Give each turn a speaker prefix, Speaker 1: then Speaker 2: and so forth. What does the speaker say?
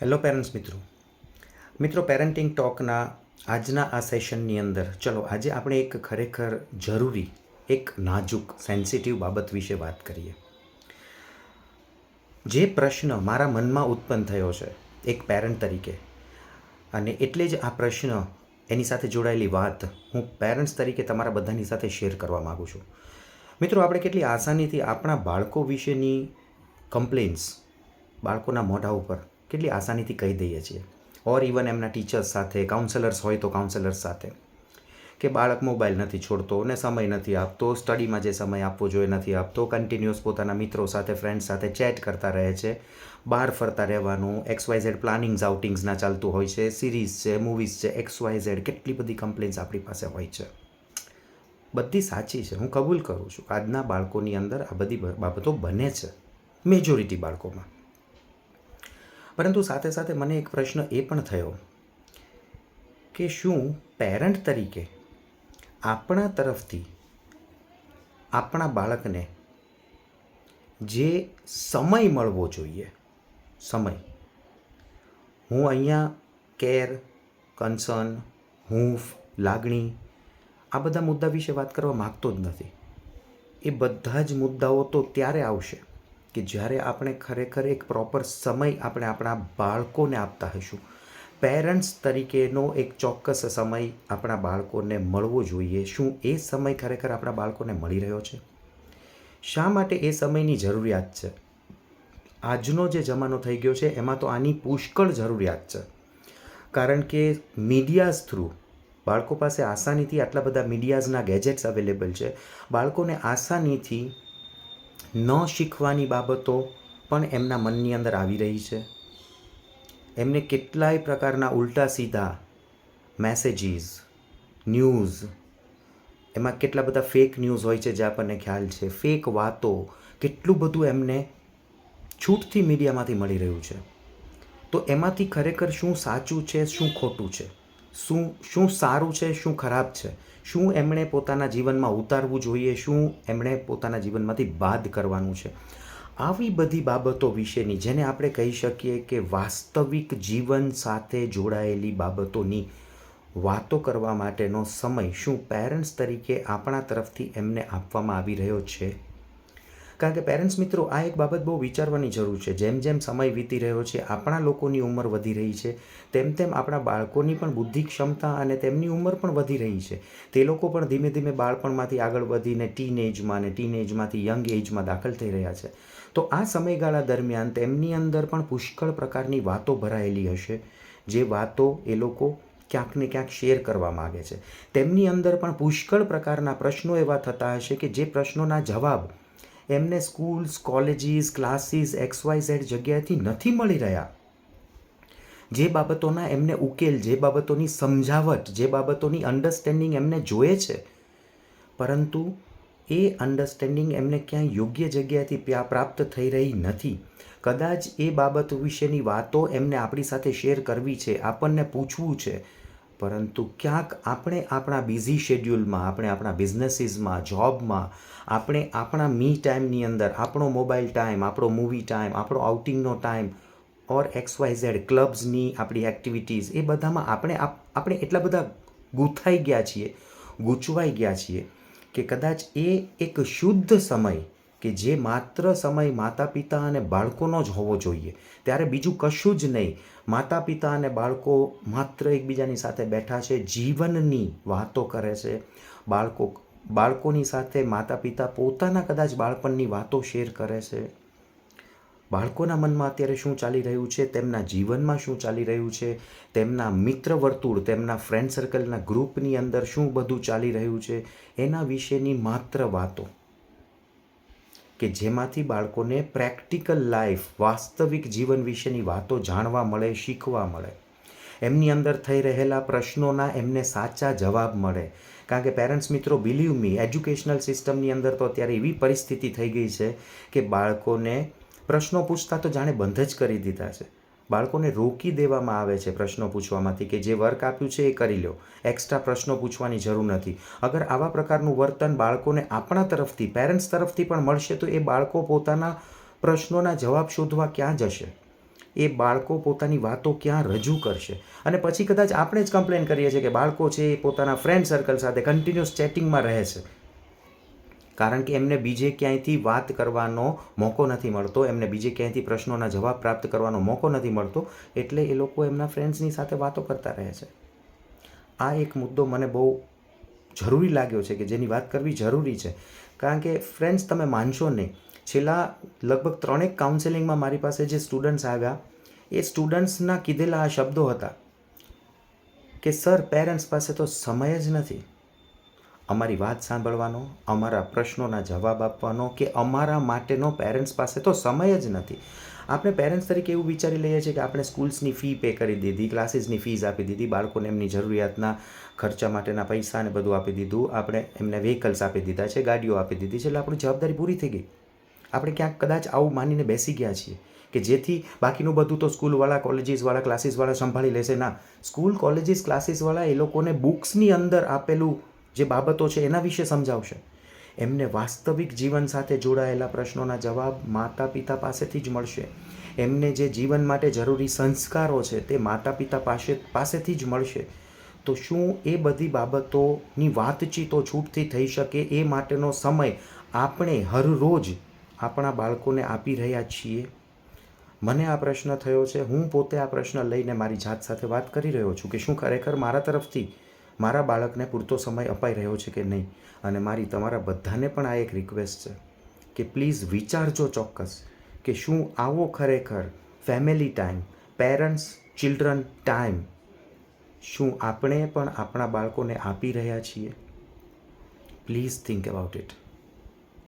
Speaker 1: Hello parents મિત્રો parenting ટોકના આજના આ સેશનની અંદર ચલો આજે આપણે એક ખરેખર જરૂરી એક નાજુક સેન્સિટિવ બાબત વિશે વાત કરીએ. જે પ્રશ્ન મારા મનમાં ઉત્પન્ન થયો છે એક પેરેન્ટ તરીકે, અને એટલે જ આ પ્રશ્ન એની સાથે જોડાયેલી વાત હું પેરેન્ટ્સ તરીકે તમારા બધાની સાથે શેર કરવા માગું છું. મિત્રો, આપણે કેટલી આસાનીથી આપણા બાળકો વિશેની કમ્પ્લેન્ટ્સ બાળકોના મોઢા ઉપર કેટલી આસાનીથી કહી દઈએ છીએ, ઓર ઇવન એમના ટીચર્સ સાથે, કાઉન્સેલર્સ હોય તો કાઉન્સેલર્સ સાથે, કે બાળક મોબાઈલ નથી છોડતો ને સમય નથી આપતો, સ્ટડીમાં જે સમય આપવો જોઈએ નથી આપતો, કન્ટિન્યુઅસ પોતાના મિત્રો સાથે, ફ્રેન્ડ્સ સાથે ચેટ કરતા રહે છે, બહાર ફરતા રહેવાનું, XYZ પ્લાનિંગ્સ આઉટિંગ્સના ચાલતું હોય છે, સિરીઝ છે, મૂવીઝ છે, XYZ કેટલી બધી કમ્પ્લેન્ટ્સ આપણી પાસે હોય છે. બધી સાચી છે, હું કબૂલ કરું છું. આજના બાળકોની અંદર આ બધી બાબતો બને છે, મેજોરિટી બાળકોમાં. પરંતુ સાથે સાથે મને એક પ્રશ્ન એ પણ થયો કે શું પેરેન્ટ તરીકે આપણા તરફથી આપણા બાળકને જે સમય મળવો જોઈએ, સમય, હું અહીંયા કેર, કન્સર્ન, હૂંફ, લાગણી આ બધા મુદ્દા વિશે વાત કરવા માગતો જ નથી. એ બધા જ મુદ્દાઓ તો ત્યારે આવશે કે જ્યારે આપણે ખરેખર એક પ્રોપર સમય આપણે આપણા બાળકોને આપતા હશું. પેરેન્ટ્સ તરીકેનો એક ચોક્કસ સમય આપણા બાળકોને મળવો જોઈએ. શું એ સમય ખરેખર આપણા બાળકોને મળી રહ્યો છે? શા માટે એ સમયની જરૂરિયાત છે? આજનો જે જમાનો થઈ ગયો છે એમાં તો આની પુષ્કળ જરૂરિયાત છે, કારણ કે મીડિયાઝ થ્રુ બાળકો પાસે આસાનીથી આટલા બધા મીડિયાઝના ગેજેટ્સ અવેલેબલ છે. બાળકોને આસાનીથી ન શીખવાની બાબતો પણ એમના મનની અંદર આવી રહી છે. એમને કેટલાય પ્રકારના ઉલટા સીધા મેસેજીસ, ન્યૂઝ, એમાં કેટલા બધા ફેક ન્યૂઝ હોય છે જે આપણને ખ્યાલ છે, ફેક વાતો, કેટલું બધું એમને છૂટથી મીડિયામાંથી મળી રહ્યું છે. તો એમાંથી ખરેખર શું સાચું છે, શું ખોટું છે, શું સારું છે, શું ખરાબ છે, શું એમણે પોતાના જીવનમાં ઉતારવું જોઈએ, શું એમણે પોતાના જીવનમાંથી બાદ કરવાનું છે, આવી બધી બાબતો વિશેની, જેને આપણે કહી શકીએ કે વાસ્તવિક જીવન સાથે જોડાયેલી બાબતોની વાતો કરવા માટેનો સમય શું પેરેન્ટ્સ તરીકે આપણા તરફથી એમને આપવામાં આવી રહ્યો છે? કારણ કે પેરેન્ટ્સ મિત્રો, આ એક બાબત બહુ વિચારવાની જરૂર છે. જેમ જેમ સમય વીતી રહ્યો છે, આપણા લોકોની ઉંમર વધી રહી છે, તેમ તેમ આપણા બાળકોની પણ બુદ્ધિ ક્ષમતા અને તેમની ઉંમર પણ વધી રહી છે. તે લોકો પણ ધીમે ધીમે બાળપણમાંથી આગળ વધીને ટીનેજમાંથી યંગ એજમાં દાખલ થઈ રહ્યા છે. તો આ સમયગાળા દરમિયાન તેમની અંદર પણ પુષ્કળ પ્રકારની વાતો ભરાયેલી હશે, જે વાતો એ લોકો ક્યાંક ને ક્યાંક શેર કરવા માગે છે. તેમની અંદર પણ પુષ્કળ પ્રકારના પ્રશ્નો એવા થતા હશે કે જે પ્રશ્નોના જવાબ એમને સ્કૂલ્સ, કોલેજીસ, ક્લાસીસ, XYZ જગ્યાએથી નથી મળી રહ્યા. જે બાબતોના એમને ઉકેલ, જે બાબતોની સમજાવટ, જે બાબતોની અન્ડરસ્ટેન્ડિંગ એમને જોઈએ છે, પરંતુ એ અન્ડરસ્ટેન્ડિંગ એમને ક્યાંય યોગ્ય જગ્યાએથી પ્રાપ્ત થઈ રહી નથી. કદાચ એ બાબત વિશેની વાતો એમને આપણી સાથે શેર કરવી છે, આપણને પૂછવું છે, પરંતુ ક્યાંક આપણે આપણા બિઝી શેડ્યુલમાં, આપણે આપણા બિઝનેસીસમાં, જોબમાં, આપણે આપણા મી ટાઈમની અંદર આપણો મોબાઈલ ટાઈમ, આપણો મૂવી ટાઈમ, આપણો આઉટિંગનો ટાઈમ, ઓર XYZ ક્લબ્સની આપણી એક્ટિવિટીઝ, એ બધામાં આપણે એટલા બધા ગૂંથાઈ ગયા છીએ, ગૂંચવાઈ ગયા છીએ કે કદાચ એ એક શુદ્ધ સમય કે જે માત્ર સમય માતા પિતા અને બાળકોનો જ હોવો જોઈએ, ત્યારે બીજું કશું જ નહીં, માતા પિતા અને બાળકો માત્ર એકબીજાની સાથે બેઠા છે, જીવનની વાતો કરે છે, બાળકોની સાથે માતા પિતા પોતાના કદાચ બાળપણની વાતો શેર કરે છે. બાળકોના મનમાં અત્યારે શું ચાલી રહ્યું છે, તેમના જીવનમાં શું ચાલી રહ્યું છે, તેમના મિત્ર વર્તુળ, તેમના ફ્રેન્ડ સર્કલના ગ્રુપની અંદર શું બધું ચાલી રહ્યું છે, એના વિશેની માત્ર વાતો, કે જેમાંથી બાળકોને પ્રેક્ટિકલ લાઈફ, વાસ્તવિક જીવન વિશેની વાતો જાણવા મળે, શીખવા મળે, એમની અંદર થઈ રહેલા પ્રશ્નોના એમને સાચા જવાબ મળે. કારણ કે પેરેન્ટ્સ મિત્રો, બિલીવ મી, એજ્યુકેશનલ સિસ્ટમની અંદર તો અત્યારે એવી પરિસ્થિતિ થઈ ગઈ છે કે બાળકોને પ્રશ્નો પૂછતા તો જાણે બંધ જ કરી દીધા છે. બાળકોને રોકી દેવામાં આવે છે પ્રશ્નો પૂછવામાંથી, કે જે વર્ક આપ્યું છે એ કરી લો, એક્સ્ટ્રા પ્રશ્નો પૂછવાની જરૂર નથી. અગર આવા પ્રકારનું વર્તન બાળકોને આપણા તરફથી, પેરેન્ટ્સ તરફથી પણ મળશે, તો એ બાળકો પોતાના પ્રશ્નોના જવાબ શોધવા ક્યાં જશે? એ બાળકો પોતાની વાતો ક્યાં રજૂ કરશે. અને પછી કદાચ આપણે જ કમ્પ્લેન કરીએ છીએ કે બાળકો છે એ પોતાના ફ્રેન્ડ સર્કલ સાથે કન્ટિન્યુઅસ ચેટિંગમાં રહે છે, કારણ કે એમને બીજે ક્યાંયથી વાત કરવાનો મોકો નથી મળતો, એમને બીજે ક્યાંયથી પ્રશ્નોના જવાબ પ્રાપ્ત કરવાનો મોકો નથી મળતો, એટલે એ લોકો એમના ફ્રેન્ડ્સની સાથે વાતો કરતા રહે છે. આ એક મુદ્દો મને બહુ જરૂરી લાગ્યો છે કે જેની વાત કરવી જરૂરી છે, કારણ કે ફ્રેન્ડ્સ, તમે માનશો નહીં, છેલ્લા લગભગ 3 કાઉન્સેલિંગમાં મારી પાસે જે સ્ટુડન્ટ્સ આવ્યા, એ સ્ટુડન્ટ્સના કીધેલા આ શબ્દો હતા કે સર, પેરેન્ટ્સ પાસે તો સમય જ નથી અમારી વાત સાંભળવાનો, અમારા પ્રશ્નોના જવાબ આપવાનો, કે અમારા માટેનો પેરેન્ટ્સ પાસે તો સમય જ નથી. આપણે પેરેન્ટ્સ તરીકે એવું વિચારી લઈએ છીએ કે આપણે સ્કૂલ્સની ફી પે કરી દીધી, ક્લાસીસની ફીઝ આપી દીધી, બાળકોને એમની જરૂરિયાતના ખર્ચા માટેના પૈસા ને બધું આપી દીધું, આપણે એમને વ્હીકલ્સ આપી દીધા છે, ગાડીઓ આપી દીધી છે, એટલે આપણી જવાબદારી પૂરી થઈ ગઈ. આપણે ક્યાંક કદાચ આવું માનીને બેસી ગયા છીએ કે જેથી બાકીનું બધું તો સ્કૂલવાળા, કોલેજીસવાળા, ક્લાસીસવાળા સંભાળી લેશે. ના, સ્કૂલ, કોલેજીસ, ક્લાસીસવાળા એ લોકોને બુક્સની અંદર આપેલું જે બાબતો છે એના વિશે સમજાવશે. એમને વાસ્તવિક જીવન સાથે જોડાયેલા પ્રશ્નોના જવાબ માતા પિતા પાસેથી જ મળશે. એમને જે જીવન માટે જરૂરી સંસ્કારો છે તે માતા પિતા પાસેથી જ મળશે. તો શું એ બધી બાબતોની વાતચીતો છૂટથી થઈ શકે એ માટેનો સમય આપણે હરરોજ આપણા બાળકોને આપી રહ્યા છીએ? મને આ પ્રશ્ન થયો છે. હું પોતે આ પ્રશ્ન લઈને મારી જાત સાથે વાત કરી રહ્યો છું કે શું ખરેખર મારા તરફથી મારા બાળકને પૂરતો સમય અપાઈ રહ્યો છે કે નહીં. અને મારી તમારા બધાને પણ આ એક રિક્વેસ્ટ છે કે પ્લીઝ વિચારજો ચોક્કસ કે શું આવો ખરેખર family time, parents children time, શું આપણે પણ આપણા બાળકોને આપી રહ્યા છીએ? Please think about it.